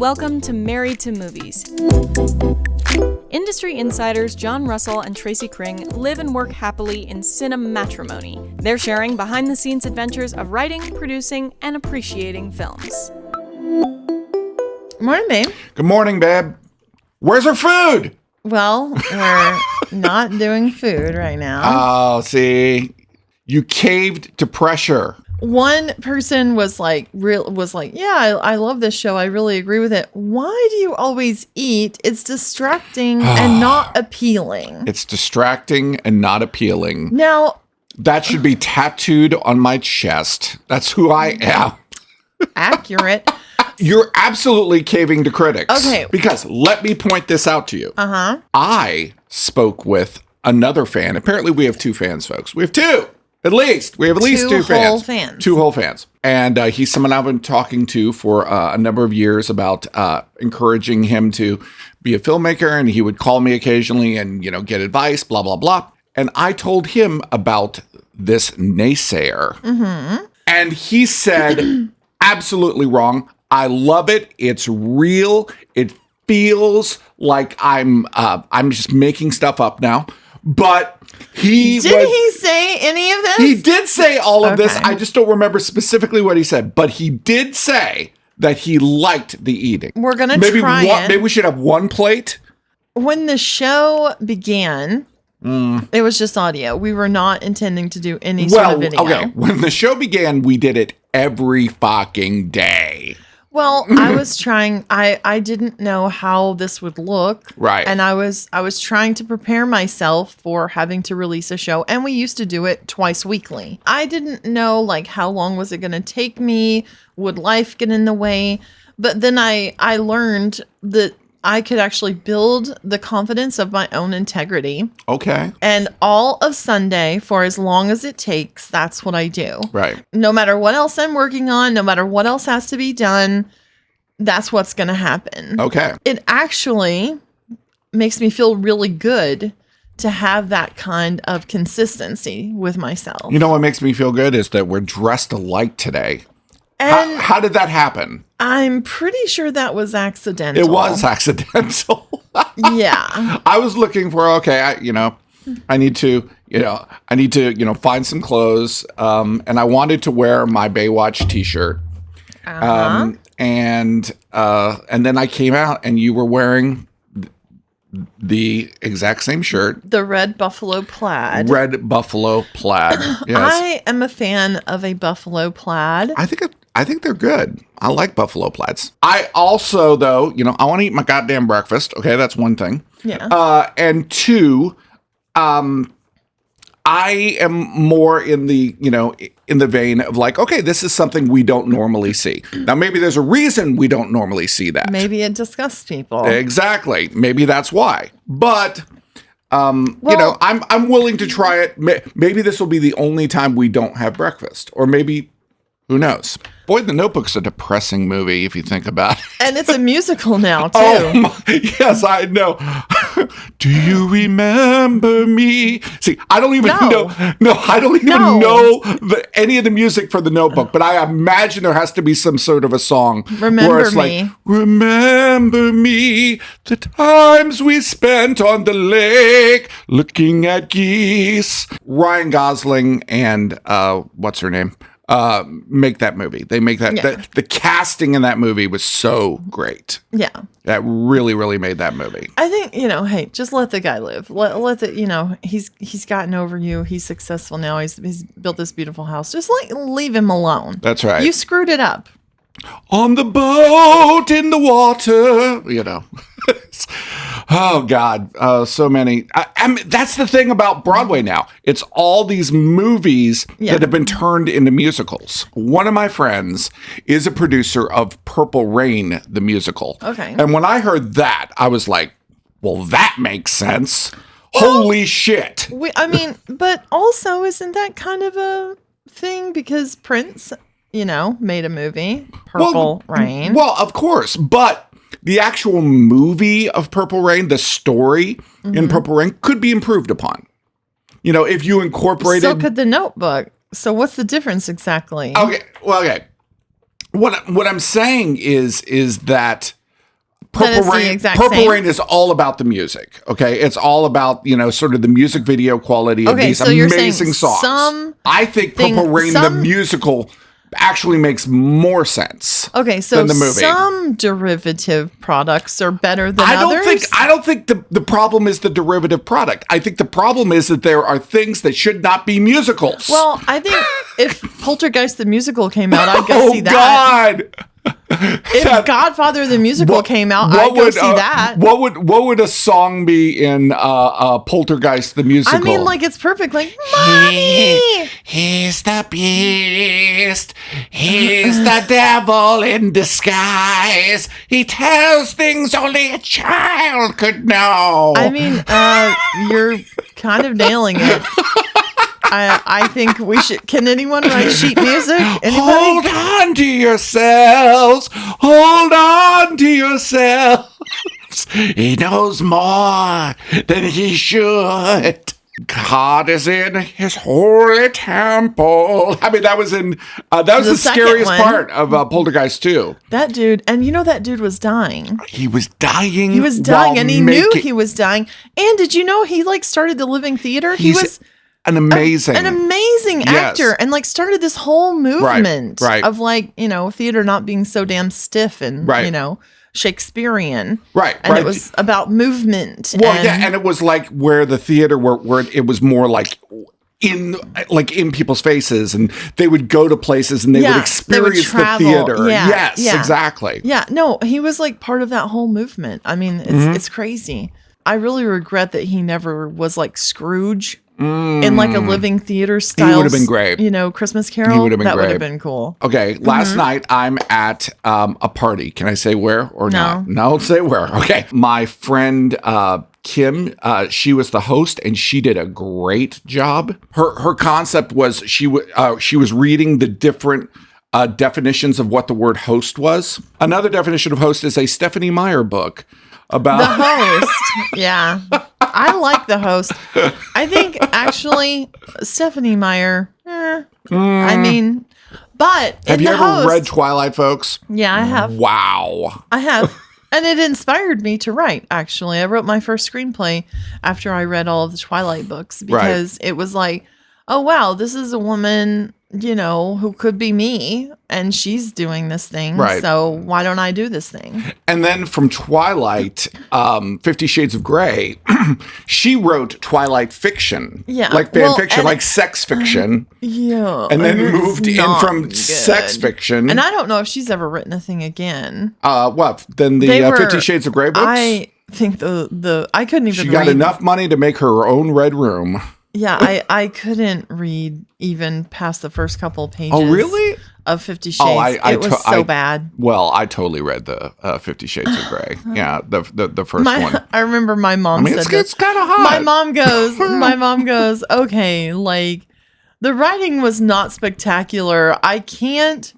Welcome to Married to Movies. Industry insiders John Russell and Tracy Kring live and work happily in cinematrimony. They're sharing behind-the-scenes adventures of writing, producing, and appreciating films. Morning, babe. Good morning, babe. Where's our food? Well, we're not doing food right now. Oh, see, you caved to pressure. One person was like, yeah, I love this show. I really agree with it. Why do you always eat? It's distracting and not appealing. It's distracting and not appealing. Now, that should be tattooed on my chest. That's who I am. Accurate. You're absolutely caving to critics. Okay. Because let me point this out to you. Uh-huh. I spoke with another fan. Apparently we have two fans, folks. We have two. At least. We have at least two fans. Two whole fans. And he's someone I've been talking to for a number of years about encouraging him to be a filmmaker. And he would call me occasionally and, get advice, blah, blah, blah. And I told him about this naysayer. Mm-hmm. And he said, absolutely wrong. I love it. It's real. It feels like I'm just making stuff up now. But he say any of this? He did say all of this. I just don't remember specifically what he said. But he did say that he liked the eating. We're going to try it. Maybe we should have one plate. When the show began, it was just audio. We were not intending to do any sort of video. Okay. When the show began, we did it every fucking day. Well, I was trying, I didn't know how this would look. Right. And I was trying to prepare myself for having to release a show. And we used to do it twice weekly. I didn't know how long was it going to take me? Would life get in the way? But then I learned that I could actually build the confidence of my own integrity. Okay. And all of Sunday, for as long as it takes, that's what I do. Right. No matter what else I'm working on, no matter what else has to be done, that's what's going to happen. Okay. It actually makes me feel really good to have that kind of consistency with myself. You know what makes me feel good is that we're dressed alike today. And how did that happen? I'm pretty sure that was accidental. It was accidental. Yeah. I was looking for, I need to, find some clothes. And I wanted to wear my Baywatch t-shirt. Uh-huh. And then I came out and you were wearing the exact same shirt. The red buffalo plaid. Red buffalo plaid. Yes. I am a fan of a buffalo plaid. I think they're good. I like buffalo plaids. I also, though, I want to eat my goddamn breakfast. Okay, that's one thing. Yeah. And two, I am more in the, in the vein of okay, this is something we don't normally see. Now, maybe there's a reason we don't normally see that. Maybe it disgusts people. Exactly. Maybe that's why. But, I'm willing to try it. Maybe this will be the only time we don't have breakfast. Or maybe, who knows? Boy, The Notebook's a depressing movie if you think about it. And it's a musical now, too. Oh, yes, I know. Do you remember me? See, I don't even know. No, I don't even know any of the music for The Notebook, but I imagine there has to be some sort of a song. Remember me. Remember me, the times we spent on the lake looking at geese. Ryan Gosling and what's her name? Make that movie. They make that. Yeah. The casting in that movie was so great. Yeah. That really, really made that movie. I think, hey, just let the guy live. Let the, he's gotten over you. He's successful now. He's built this beautiful house. Just leave him alone. That's right. You screwed it up. On the boat, in the water, Oh, God. So many. I mean, that's the thing about Broadway now. It's all these movies that have been turned into musicals. One of my friends is a producer of Purple Rain, the musical. Okay. And when I heard that, I was like, well, that makes sense. Holy shit. But also, isn't that kind of a thing? Because Prince, made a movie, Purple Rain. Well, of course. But the actual movie of Purple Rain, the story in Purple Rain could be improved upon. If you incorporated... So could The Notebook. So what's the difference exactly? Okay. Well, okay. What I'm saying is that Purple Rain is all about the music. Okay, it's all about sort of the music video quality of these amazing songs. I think Purple Rain the musical actually makes more sense. Okay, so than the movie. Some derivative products are better than others. I don't think the problem is the derivative product. I think the problem is that there are things that should not be musicals. Well, I think if Poltergeist the musical came out, I'd go see that. God. If Godfather the musical came out, I'd go see that. What would a song be in Poltergeist the musical? I mean, like, it's perfect. Like, Mommy! He's the beast. He's the devil in disguise. He tells things only a child could know. I mean, you're kind of nailing it. I think we should. Can anyone write sheet music? Anybody? Hold on to yourselves. Hold on to yourselves. He knows more than he should. God is in his holy temple. I mean, that was the scariest part of Poltergeist 2. That dude, and that dude was dying. He was dying. He was dying, and he knew he was dying. And did you know he started the Living Theater? He was an amazing actor, and started this whole movement right. of theater not being so damn stiff and Shakespearean, right? And it was about movement. Well, and it was like where the theater where it was more like in people's faces, and they would go to places and they would experience the theater. Yes, exactly. Yeah, no, he was part of that whole movement. I mean, it's crazy. I really regret that he never was like Scrooge. In a Living Theater style. He would have been great. Christmas Carol. He would have been great. That would have been cool. Okay, last night I'm at a party. Can I say where or not? No, I'll say where. Okay. My friend Kim, she was the host and she did a great job. Her concept was she was reading the different definitions of what the word host was. Another definition of host is a Stephanie Meyer book about the host. Yeah. I like The Host. I think actually Stephanie Meyer. I mean, but have you ever read Twilight, folks? Yeah, I have. Wow, I have, and it inspired me to write. Actually, I wrote my first screenplay after I read all of the Twilight books because it was like, oh wow, this is a woman who could be me, and she's doing this thing. Right. So why don't I do this thing? And then from Twilight, 50 Shades of Grey, she wrote Twilight fiction. Yeah. Like fan fiction, like sex fiction. Yeah. And then moved in from sex fiction. And I don't know if she's ever written a thing again. What? Then the 50 Shades of Grey books? I think I couldn't even read. She got enough money to make her own red room. Yeah, I couldn't read even past the first couple of pages. Oh, really? Of 50 Shades. It was so bad. Well, I totally read the 50 Shades of Grey. Yeah, the first one. I remember my mom said it's kind of hot. My mom goes, okay, the writing was not spectacular. I can't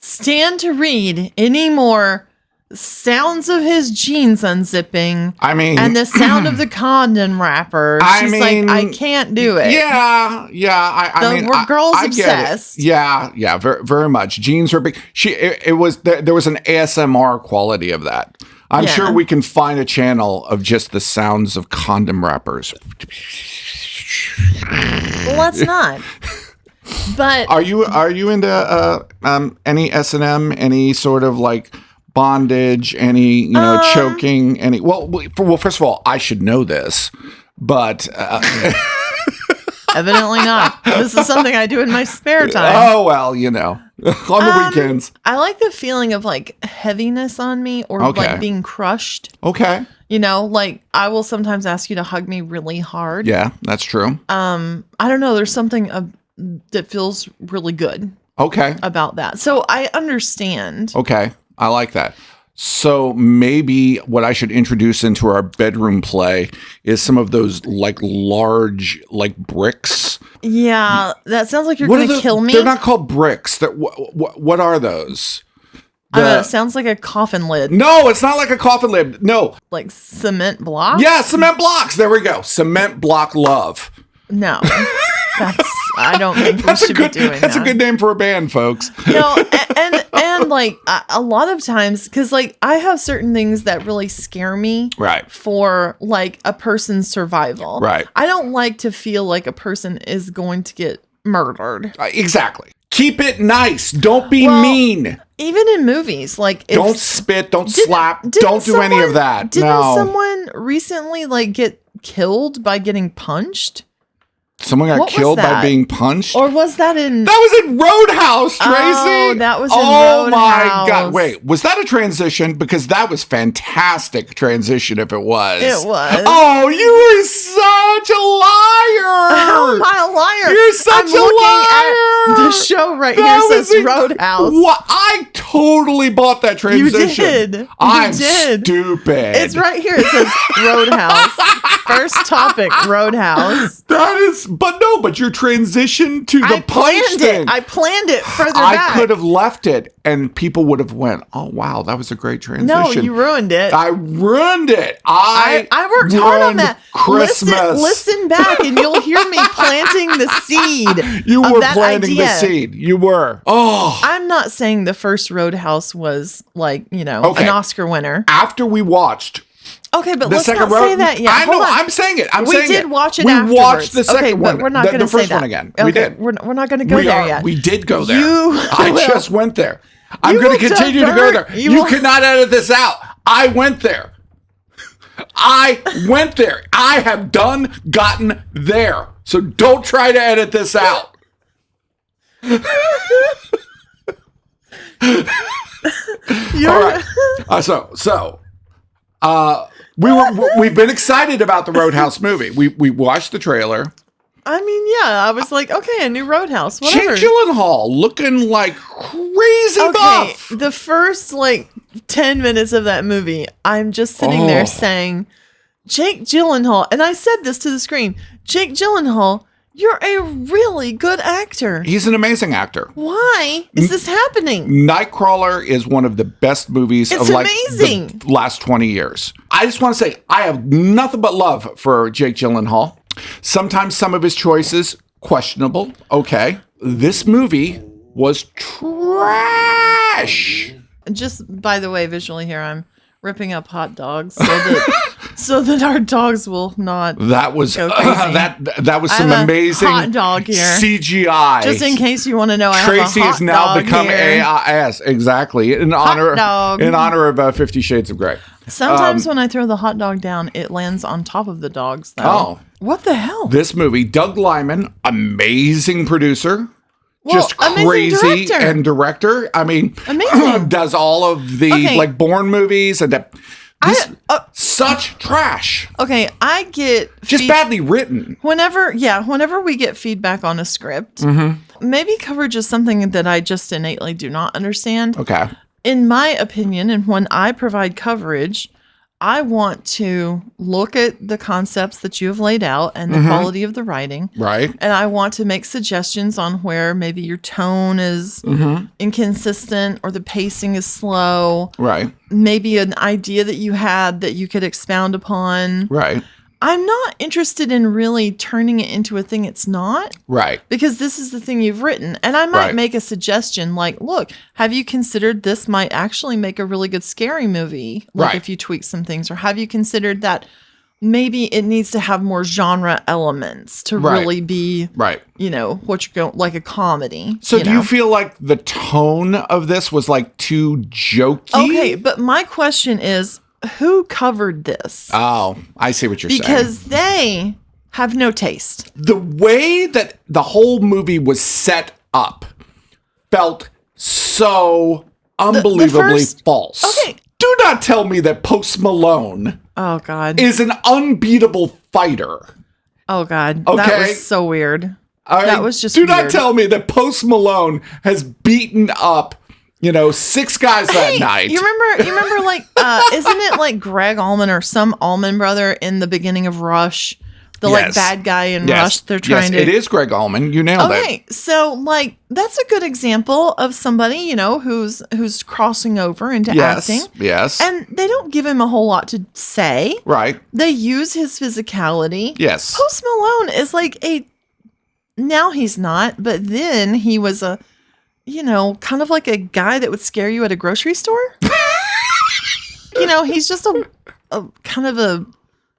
stand to read any more sounds of his jeans unzipping. And the sound of the condom wrapper. She's like, I can't do it. Yeah. We're girls obsessed. Yeah, very, very much. Jeans were big. There was an ASMR quality of that. I'm sure we can find a channel of just the sounds of condom wrappers. Well, let's not. But are you into any S&M, any sort of bondage, any choking, any well first of all, I should know this, but evidently not. This is something I do in my spare time. Oh well, on the weekends. I like the feeling of heaviness on me or being crushed. Okay. I will sometimes ask you to hug me really hard. Yeah, that's true. I don't know, there's something that feels really good. Okay. About that. So I understand. Okay. I like that. So maybe what I should introduce into our bedroom play is some of those large bricks. Yeah, that sounds like you're going to kill me. They're not called bricks. What are those? It sounds like a coffin lid. No, it's not like a coffin lid. No. Like cement blocks? Yeah, cement blocks. There we go. Cement block love. No. I don't think we should be doing that. That's a good name for a band, folks. No, and And like a lot of times, because like I have certain things that really scare me for like a person's survival. Right. I don't like to feel like a person is going to get murdered. Exactly. Keep it nice. Don't be mean. Even in movies, like don't spit, don't slap, don't do any of that. Didn't someone recently like get killed by getting punched? Someone got killed by being punched? Or was that in... That was in Roadhouse, Tracy! Oh, that was in Roadhouse. Oh, my God. Wait, was that a transition? Because that was fantastic transition if it was. It was. Oh, you were such a liar! How am I a liar? You're such a liar! At the show right here says Roadhouse. What? I totally bought that transition. You did. I'm stupid. It's right here. It says Roadhouse. First topic, Roadhouse. That is... But your transition to the punch thing. I planned it further back. I could have left it and people would have went, oh, wow, that was a great transition. No, you ruined it. I ruined it. I worked hard on that. Christmas. Listen back and you'll hear me planting the seed. You were planting the seed. You were. Oh. I'm not saying the first Roadhouse was like, an Oscar winner. After we watched... Okay, but let's not say that yet. I know. I'm saying it. We did watch it afterwards. We watched the second one. But we're not going to say the first that. one again. Okay, we did. We're not going to go there yet. We did go there. I just went there. I'm going to continue to go there. You cannot edit this out. I went there. I went there. I have gotten there. So don't try to edit this out. All right. We've been excited about the Roadhouse movie. We watched the trailer. I mean, yeah, I was like, okay, a new Roadhouse, whatever. Jake Gyllenhaal looking like crazy buff. The first 10 minutes of that movie, I'm just sitting there saying, Jake Gyllenhaal, and I said this to the screen, Jake Gyllenhaal, you're a really good actor. He's an amazing actor. Why is this happening? Nightcrawler is one of the best movies of amazing. The last 20 years. I just want to say I have nothing but love for Jake Gyllenhaal. Sometimes some of his choices questionable. Okay. This movie was trash. Just by the way, visually here, I'm ripping up hot dogs so that our dogs will not. That was go crazy. that was some amazing hot dog here. CGI. Just in case you want to know, Tracy I have a hot has now dog become here. AIS exactly in honor of 50 Shades of Grey. Sometimes when I throw the hot dog down, it lands on top of the dogs. Though. Oh, what the hell? This movie, Doug Liman, amazing producer. Well, just crazy director. I mean, amazing. Does all of the Bourne movies and such trash. Okay, I get just badly written. Whenever we get feedback on a script, maybe coverage is something that I just innately do not understand. Okay. In my opinion, and when I provide coverage, I want to look at the concepts that you have laid out and the quality of the writing. Right. And I want to make suggestions on where maybe your tone is inconsistent or the pacing is slow. Right. Maybe an idea that you had that you could expound upon. Right. I'm not interested in really turning it into a thing it's not. Right. Because this is the thing you've written. And I might make a suggestion like, look, have you considered this might actually make a really good scary movie? Like if you tweak some things. Or have you considered that maybe it needs to have more genre elements to really be, what you're going, like a comedy. So do you feel like the tone of this was too jokey? Okay, but my question is, who covered this? Oh, I see what you're saying. Because they have no taste. The way that the whole movie was set up felt so unbelievably false. Okay. Do not tell me that Post Malone is an unbeatable fighter. Oh, God. Okay. That was so weird. That was just Do not tell me that Post Malone has beaten up 6 guys that night. You remember isn't it like Greg Allman or some Allman brother in the beginning of Rush? The bad guy in Rush. They're trying to. It is Greg Allman. You nailed it. Okay, so that's a good example of somebody who's crossing over into acting. Yes. And they don't give him a whole lot to say. Right. They use his physicality. Yes. Post Malone is now he's not, but then he was a kind of like a guy that would scare you at a grocery store. He's just a kind of a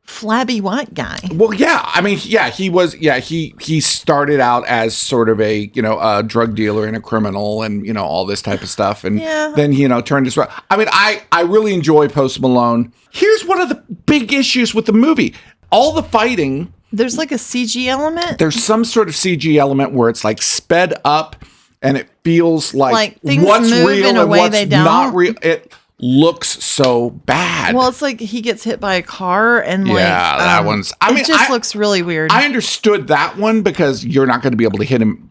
flabby white guy. Well, yeah. I mean, yeah, he was. Yeah, he started out as sort of a a drug dealer and a criminal and all this type of stuff, and then turned his. I mean, I really enjoy Post Malone. Here's one of the big issues with the movie: all the fighting. There's like a CG element. There's some sort of CG element where it's like sped up, and it feels like things what's move real in a and way what's they don't. not real. It looks so bad. Well, it's like he gets hit by a car and that one's. I mean, it just looks really weird. I understood that one because you're not going to be able to hit him,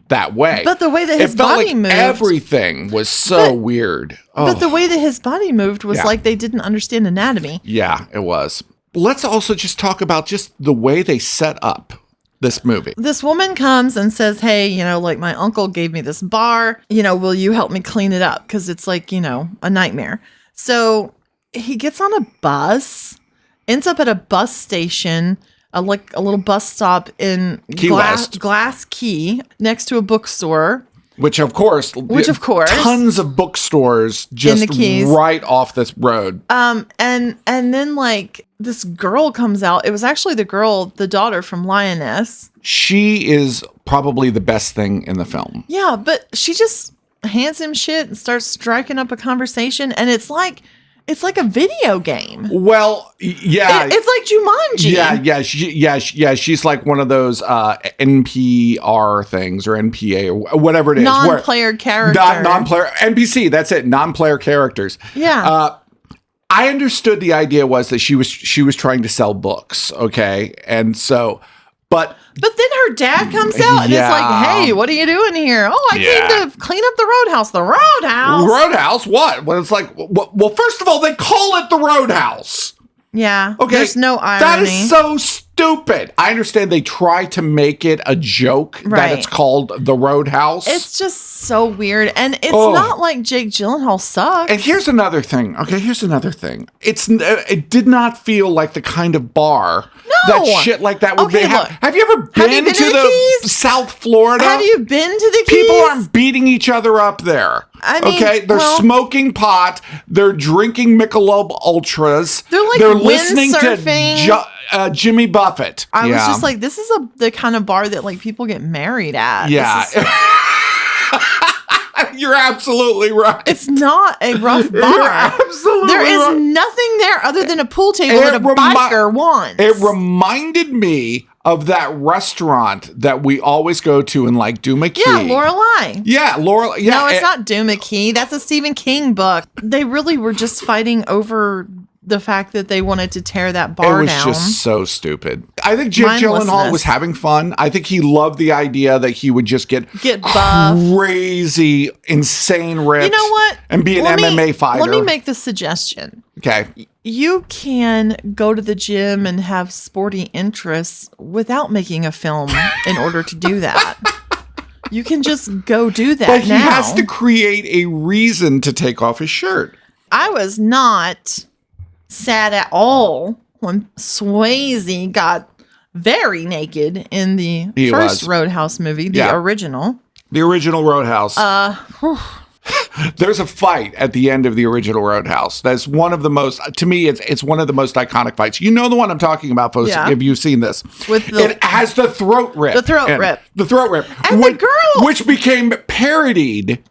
that way. But the way that his body moved, everything was so weird. But the way that his body moved was like they didn't understand anatomy. Yeah, it was. Let's also just talk about just the way they set up this movie. This woman comes and says, hey, my uncle gave me this bar, will you help me clean it up? Because it's like, a nightmare. So he gets on a bus, ends up at a bus station, like a little bus stop in Glass Key next to a bookstore. Which of course, tons of bookstores just right off this road. And then this girl comes out. It was actually the daughter from Lioness. She is probably the best thing in the film. Yeah, but she just hands him shit and starts striking up a conversation, and it's like a video game. Well, yeah. It's like Jumanji. Yeah. She's like one of those NPR things or NPA or whatever it is. Non-player character. Non-player. NPC, that's it. Non-player characters. Yeah. I understood the idea was that she was trying to sell books, okay? And so... But then her dad comes out and it's like, hey, what are you doing here? Oh, I came to clean up the Roadhouse. The Roadhouse? Roadhouse? What? Well, it's like, well, first of all, they call it the Roadhouse. Yeah. Okay. There's no irony. That is so stupid. I understand they try to make it a joke that it's called the Roadhouse. It's just so weird. And it's not like Jake Gyllenhaal sucks. And here's another thing. Okay, it did not feel like the kind of bar that shit like that would be. Have you ever been to the South Florida? Have you been to the Keys? People aren't beating each other up there. I mean, they're smoking pot. They're drinking Michelob Ultras. They're listening to Jimmy Buffett. I was just like, this is the kind of bar that people get married at. Yeah. You're absolutely right. It's not a rough bar. You're absolutely There is right. nothing there other than a pool table that a biker wants. It reminded me of that restaurant that we always go to in Duma Key. Yeah, Lorelei. Yeah, Lorelei. Yeah, no, it's not Duma Key. That's a Stephen King book. They really were just fighting over the fact that they wanted to tear that bar down. It was just so stupid. I think Jake Gyllenhaal was having fun. I think he loved the idea that he would just get buff, crazy, insane ripped. You know what? And be an MMA fighter. Let me make the suggestion. Okay. You can go to the gym and have sporty interests without making a film in order to do that. You can just go do that But he now. has to create a reason to take off his shirt. I was not sad at all when Swayze got very naked in the first Roadhouse movie, the original. The original Roadhouse. There's a fight at the end of the original Roadhouse. That's one of the most, to me, it's one of the most iconic fights. You know the one I'm talking about, folks. Yeah. Have you seen this? It has the throat rip. The throat rip. The throat rip. And the girl. Which became parodied.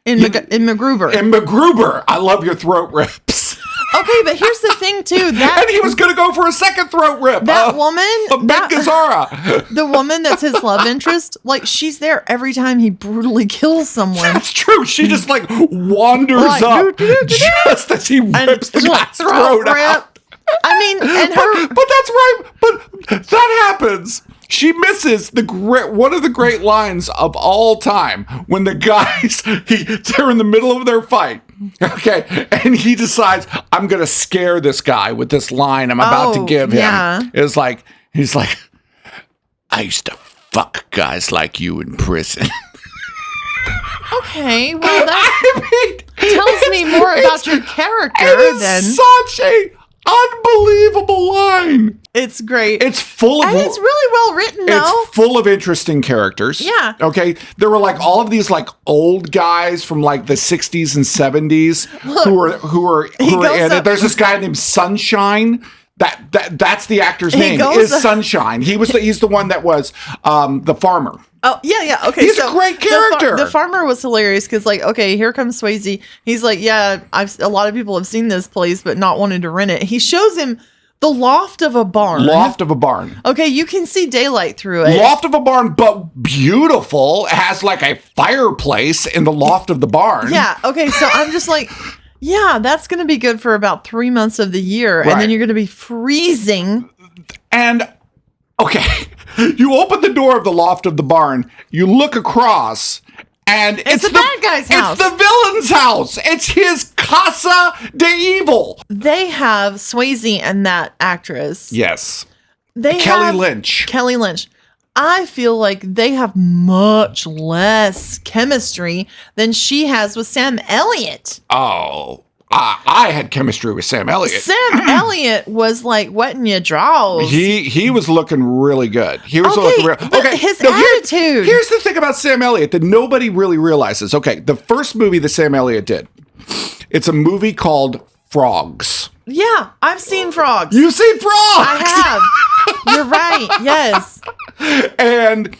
In MacGruber. In MacGruber. I love your throat rips. Okay, but here's the thing, too. And he was going to go for a second throat rip. That woman. Gazzara. The woman that's his love interest, she's there every time he brutally kills someone. That's true. She just, wanders up just as he rips the guy's throat out. I mean, and her. But that's right. But that happens. She misses one of the great lines of all time when the guys, they're in the middle of their fight. Okay. And he decides, I'm going to scare this guy with this line I'm about to give him. Yeah. He's like, I used to fuck guys like you in prison. Okay. Well, that tells me more about your character than. Such a Unbelievable line. It's great. It's full of... And it's really well written, though. It's full of interesting characters. Yeah. Okay. There were like all of these like old guys from like the 60s and 70s who are in it. There's this guy named Sunshine. That's the actor's name is Sunshine. He's the one that was the farmer. Oh, yeah. Okay. He's a great character. The farmer was hilarious because, like, okay, here comes Swayze. He's like, yeah, a lot of people have seen this place, but not wanted to rent it. He shows him the loft of a barn. Okay, you can see daylight through it. Loft of a barn, but beautiful. It has like a fireplace in the loft of the barn. Yeah. Okay. So I'm just like, yeah, that's going to be good for about 3 months of the year. Right. And then you're going to be freezing. And, okay, you open the door of the loft of the barn, you look across, and it's the bad guy's house. It's the villain's house. It's his Casa de Evil. They have Swayze and that actress. Yes. Kelly Lynch. I feel like they have much less chemistry than she has with Sam Elliot. Oh, I had chemistry with Sam Elliot. Sam Elliot was like wetting your drawers. He was looking really good. His attitude. Here's the thing about Sam Elliot that nobody really realizes. Okay, the first movie that Sam Elliot did, it's a movie called Frogs. Yeah, I've seen Frogs. You've seen Frogs? I have. You're right. Yes. And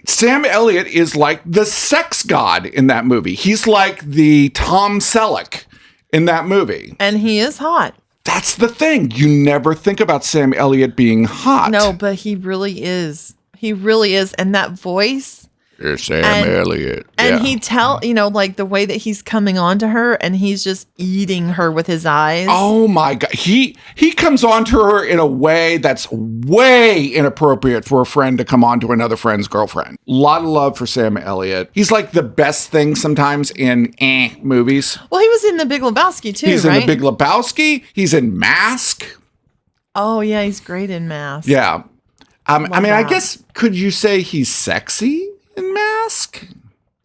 Sam Elliot is like the sex god in that movie. He's like the Tom Selleck in that movie. And he is hot. That's the thing. You never think about Sam Elliot being hot. No, but he really is. He really is. And that voice. You're Sam Elliot. And he like the way that he's coming on to her and he's just eating her with his eyes. Oh my God. He comes on to her in a way that's way inappropriate for a friend to come on to another friend's girlfriend. A lot of love for Sam Elliot. He's like the best thing sometimes in movies. Well, he was in The Big Lebowski too, He's in The Big Lebowski. He's in Mask. Oh yeah, he's great in Mask. Yeah. I guess, could you say he's sexy in Mask?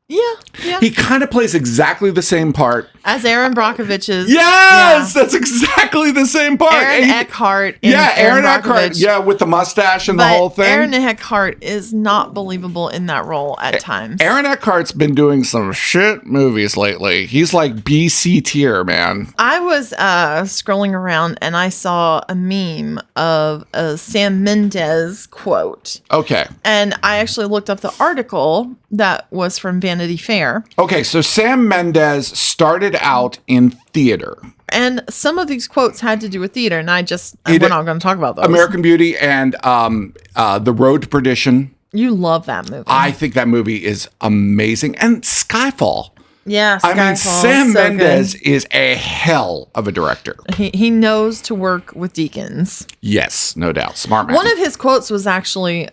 Yeah. He kind of plays exactly the same part as Aaron Brockovich's. Yes, that's exactly the same part. Aaron Eckhart. Aaron Eckhart. Yeah, with the mustache and the whole thing. Aaron Eckhart is not believable in that role at times. Aaron Eckhart's been doing some shit movies lately. He's like BC tier, man. I was scrolling around and I saw a meme of a Sam Mendes quote. Okay. And I actually looked up the article that was from Vanity Fair. Okay, so Sam Mendes started out in theater. And some of these quotes had to do with theater, and we're not going to talk about those. American Beauty and The Road to Perdition. You love that movie. I think that movie is amazing. And Skyfall. Yeah, Skyfall. I mean, Sam Mendes is a hell of a director. He knows to work with deacons. Yes, no doubt. Smart man. One of his quotes was actually,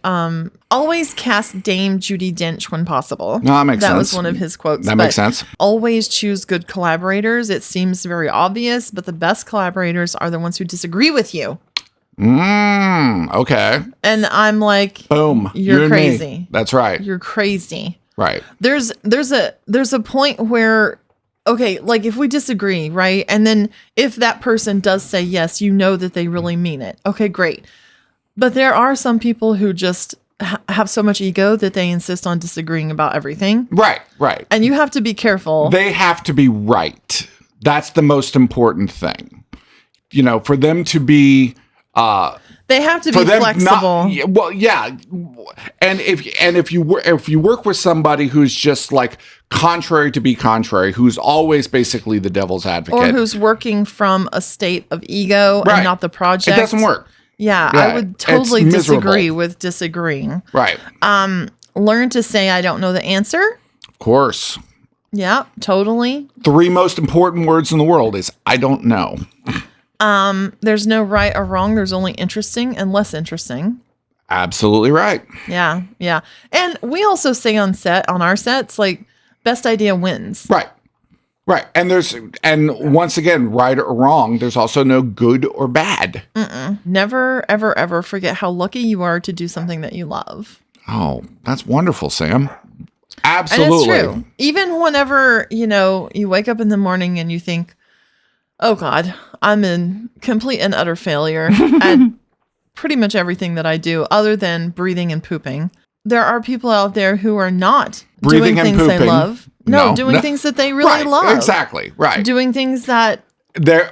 always cast Dame Judi Dench when possible. No, that makes sense. That was one of his quotes. That makes sense. Always choose good collaborators. It seems very obvious, but the best collaborators are the ones who disagree with you. Okay. And I'm like, boom. You're crazy. Me. That's right. You're crazy. Right. There's a point where, okay, like if we disagree, right? And then if that person does say yes, you know that they really mean it. Okay, great. But there are some people who just have so much ego that they insist on disagreeing about everything. Right. And you have to be careful. They have to be right. That's the most important thing. You know, for them to be... they have to be flexible. And if you work with somebody who's just like contrary to be contrary, who's always basically the devil's advocate, or who's working from a state of ego and not the project, it doesn't work. Yeah, I would totally disagree with disagreeing. Right. Learn to say I don't know the answer. Of course. Yeah, totally. 3 most important words in the world is I don't know. There's no right or wrong. There's only interesting and less interesting. Absolutely right. Yeah. And we also say on our sets, like, best idea wins. Right. And once again, right or wrong, there's also no good or bad. Never, ever, ever forget how lucky you are to do something that you love. Oh, that's wonderful, Sam. Absolutely. And it's true. Even whenever, you wake up in the morning and you think, Oh, God. I'm in complete and utter failure at pretty much everything that I do other than breathing and pooping. There are people out there who are not breathing doing things they love. Doing things that they really love. Exactly. Right. Doing things that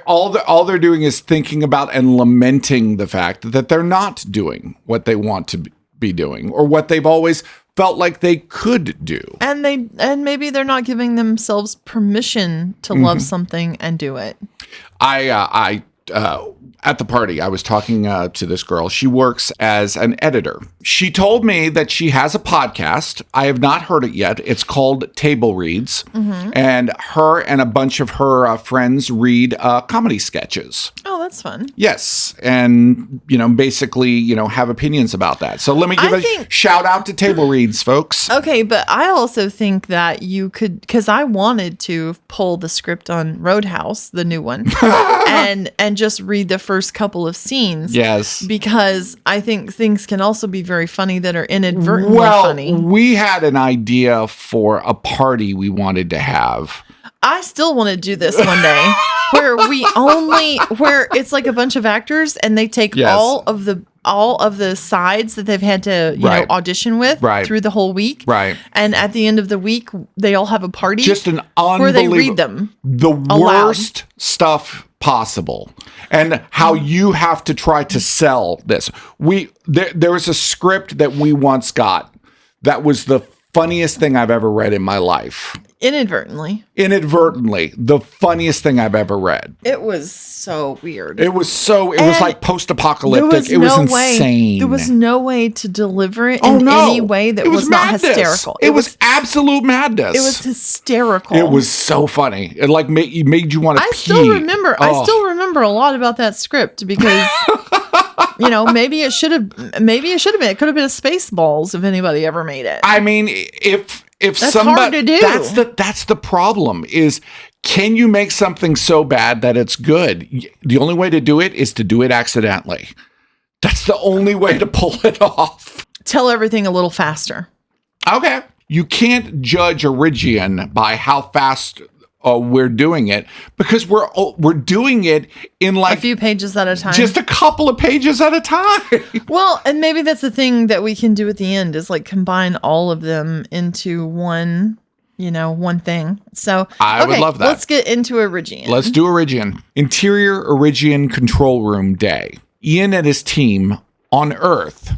all they're doing is thinking about and lamenting the fact that they're not doing what they want to be doing or what they've always felt like they could do. And maybe they're not giving themselves permission to love something and do it. I at the party, I was talking to this girl. She works as an editor. She told me that she has a podcast. I have not heard it yet. It's called Table Reads. And her and a bunch of her friends read comedy sketches. Oh, that's fun. Yes. And, basically, have opinions about that. So let me give a shout out to Table Reads, folks. Okay, but I also think that you could, because I wanted to pull the script on Roadhouse, the new one, and just read the first couple of scenes. Yes. Because I think things can also be very funny that are inadvertently funny. We had an idea for a party we wanted to have. I still want to do this one day where it's like a bunch of actors and they take all of the sides that they've had to audition with through the whole week. Right. And at the end of the week, they all have a party. Just an unbelievable. Where they read them. The worst stuff possible. And how you have to try to sell this. There was a script that we once got that was the funniest thing I've ever read in my life. Inadvertently, the funniest thing I've ever read. It was so weird. It was like post-apocalyptic. It was insane. There was no way to deliver it in any way that was not hysterical. It was absolute madness. It was hysterical. It was so funny. It made you want to pee. I still remember a lot about that script because maybe it should have been. It could have been a Spaceballs if anybody ever made it. I mean, if that's somebody, hard to do. That's the problem is, can you make something so bad that it's good? The only way to do it is to do it accidentally. That's the only way to pull it off. Tell everything a little faster. Okay. You can't judge Origian by how fast we're doing it, because we're doing it in like a few pages at a time, just a couple of pages at a time. Well, and maybe that's the thing that we can do at the end is like combine all of them into one thing. So I would love that. Let's get into Origian. Let's do Origian. Interior Origian control room day. Ian and his team on Earth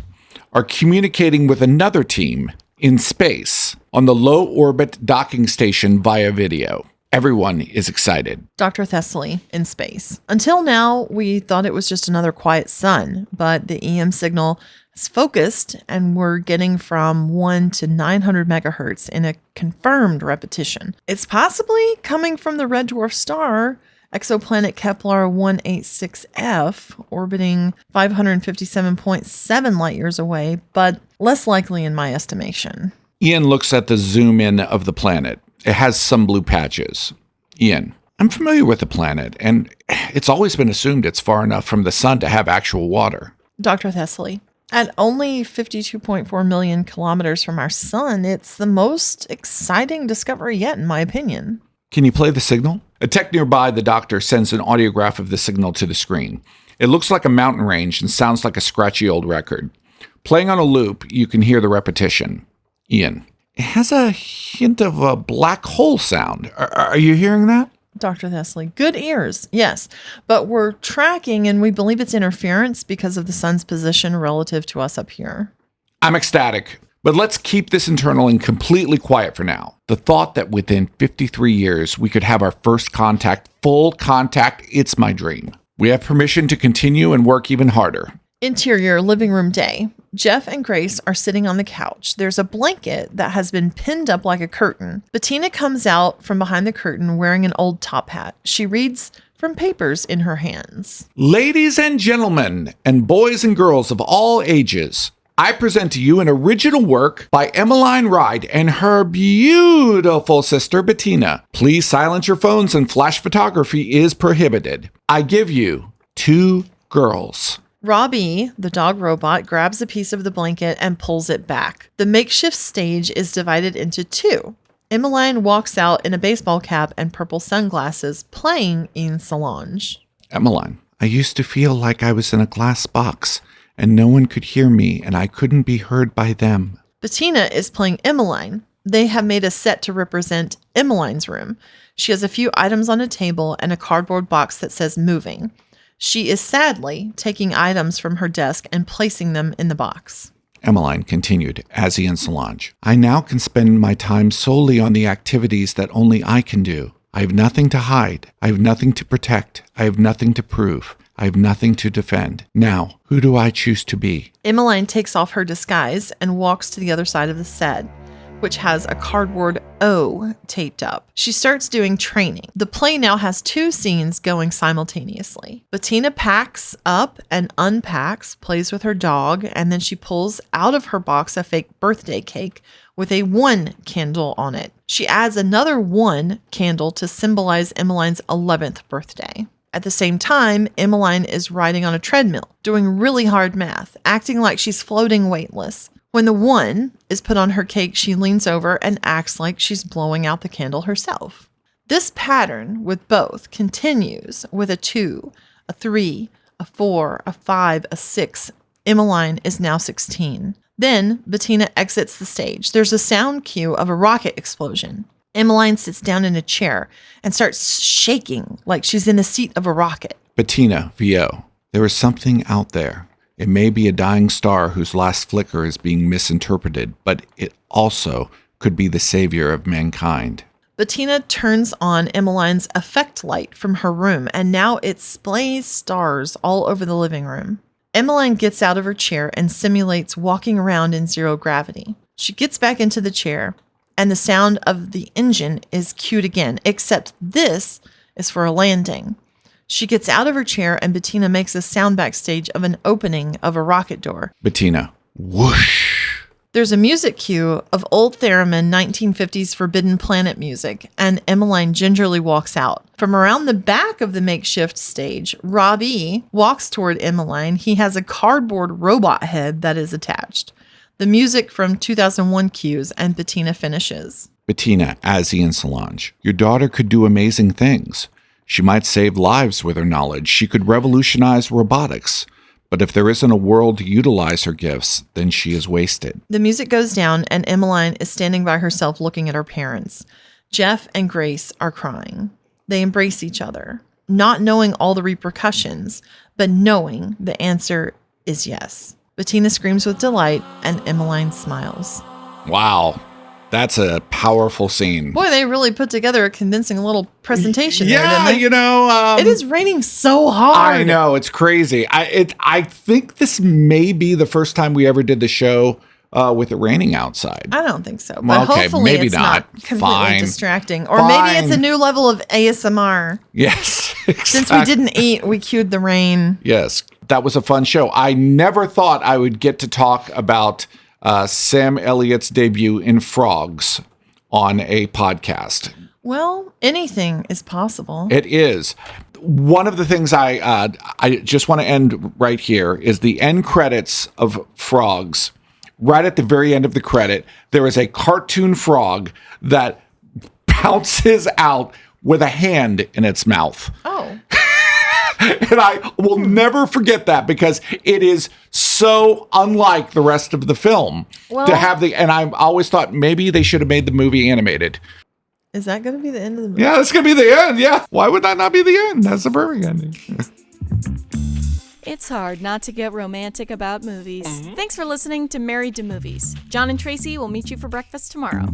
are communicating with another team in space on the low orbit docking station via video. Everyone is excited. Dr. Thessaly in space. Until now, we thought it was just another quiet sun, but the EM signal is focused and we're getting from 1 to 900 megahertz in a confirmed repetition. It's possibly coming from the red dwarf star, exoplanet Kepler 186f, orbiting 557.7 light years away, but less likely in my estimation. Ian looks at the zoom in of the planet. It has some blue patches. Ian, I'm familiar with the planet, and it's always been assumed it's far enough from the sun to have actual water. Dr. Thessaly, at only 52.4 million kilometers from our sun, it's the most exciting discovery yet, in my opinion. Can you play the signal? A tech nearby, the doctor, sends an audiograph of the signal to the screen. It looks like a mountain range and sounds like a scratchy old record. Playing on a loop, you can hear the repetition. Ian, it has a hint of a black hole sound. Are you hearing that? Dr. Thessaly, good ears, yes. But we're tracking and we believe it's interference because of the sun's position relative to us up here. I'm ecstatic, but let's keep this internal and completely quiet for now. The thought that within 53 years we could have our first contact, full contact, it's my dream. We have permission to continue and work even harder. Interior living room day. Jeff and Grace are sitting on the couch. There's a blanket that has been pinned up like a curtain. Bettina comes out from behind the curtain wearing an old top hat. She reads from papers in her hands. Ladies and gentlemen, and boys and girls of all ages, I present to you an original work by Emmeline Wright and her beautiful sister Bettina. Please silence your phones and flash photography is prohibited. I give you 2 girls. Robbie, the dog robot, grabs a piece of the blanket and pulls it back. The makeshift stage is divided into 2. Emmeline walks out in a baseball cap and purple sunglasses, playing Ian Solange. Emmeline, I used to feel like I was in a glass box, and no one could hear me, and I couldn't be heard by them. Bettina is playing Emmeline. They have made a set to represent Emmeline's room. She has a few items on a table and a cardboard box that says moving. She is sadly taking items from her desk and placing them in the box. Emmeline continued, as Ian Solange, I now can spend my time solely on the activities that only I can do. I have nothing to hide. I have nothing to protect. I have nothing to prove. I have nothing to defend. Now, who do I choose to be? Emmeline takes off her disguise and walks to the other side of the set, which has a cardboard O taped up. She starts doing training. The play now has 2 scenes going simultaneously. Bettina packs up and unpacks, plays with her dog, and then she pulls out of her box a fake birthday cake with a 1 candle on it. She adds another 1 candle to symbolize Emmeline's 11th birthday. At the same time, Emmeline is riding on a treadmill, doing really hard math, acting like she's floating weightless. When the 1 is put on her cake, she leans over and acts like she's blowing out the candle herself. This pattern with both continues with a 2, a 3, a 4, a 5, a 6. Emmeline is now 16. Then Bettina exits the stage. There's a sound cue of a rocket explosion. Emmeline sits down in a chair and starts shaking like she's in the seat of a rocket. Bettina, VO, there is something out there. It may be a dying star whose last flicker is being misinterpreted, but it also could be the savior of mankind. Bettina turns on Emmeline's effect light from her room, and now it splays stars all over the living room. Emmeline gets out of her chair and simulates walking around in zero gravity. She gets back into the chair, and the sound of the engine is cued again, except this is for a landing. She gets out of her chair, and Bettina makes a sound backstage of an opening of a rocket door. Bettina, whoosh. There's a music cue of old theremin 1950s Forbidden Planet music, and Emmeline gingerly walks out. From around the back of the makeshift stage, Robbie walks toward Emmeline. He has a cardboard robot head that is attached. The music from 2001 cues, and Bettina finishes. Bettina, as Ian Solange, your daughter could do amazing things. She might save lives with her knowledge. She could revolutionize robotics. But if there isn't a world to utilize her gifts, then she is wasted. The music goes down, and Emmeline is standing by herself looking at her parents. Jeff and Grace are crying. They embrace each other, not knowing all the repercussions, but knowing the answer is yes. Bettina screams with delight, and Emmeline smiles. Wow. That's a powerful scene. Boy, they really put together a convincing little presentation there, didn't they? You know. It is raining so hard. I know. It's crazy. I think this may be the first time we ever did the show with it raining outside. I don't think so. But well, okay, hopefully maybe it's not completely Fine. distracting. Or Fine. maybe it's a new level of ASMR. Yes. Exactly. Since we didn't eat, we cued the rain. Yes. That was a fun show. I never thought I would get to talk about Sam Elliott's debut in Frogs on a podcast. Well, anything is possible. It is. One of the things I just want to end right here is the end credits of Frogs. Right at the very end of the credit, there is a cartoon frog that bounces out with a hand in its mouth. Oh. And I will never forget that because it is so unlike the rest of the film to have and I always thought maybe they should have made the movie animated. Is that going to be the end of the movie? Yeah, that's going to be the end. Yeah. Why would that not be the end? That's the perfect ending. It's hard not to get romantic about movies. Thanks for listening to Married to Movies. Jon and Tracy will meet you for breakfast tomorrow.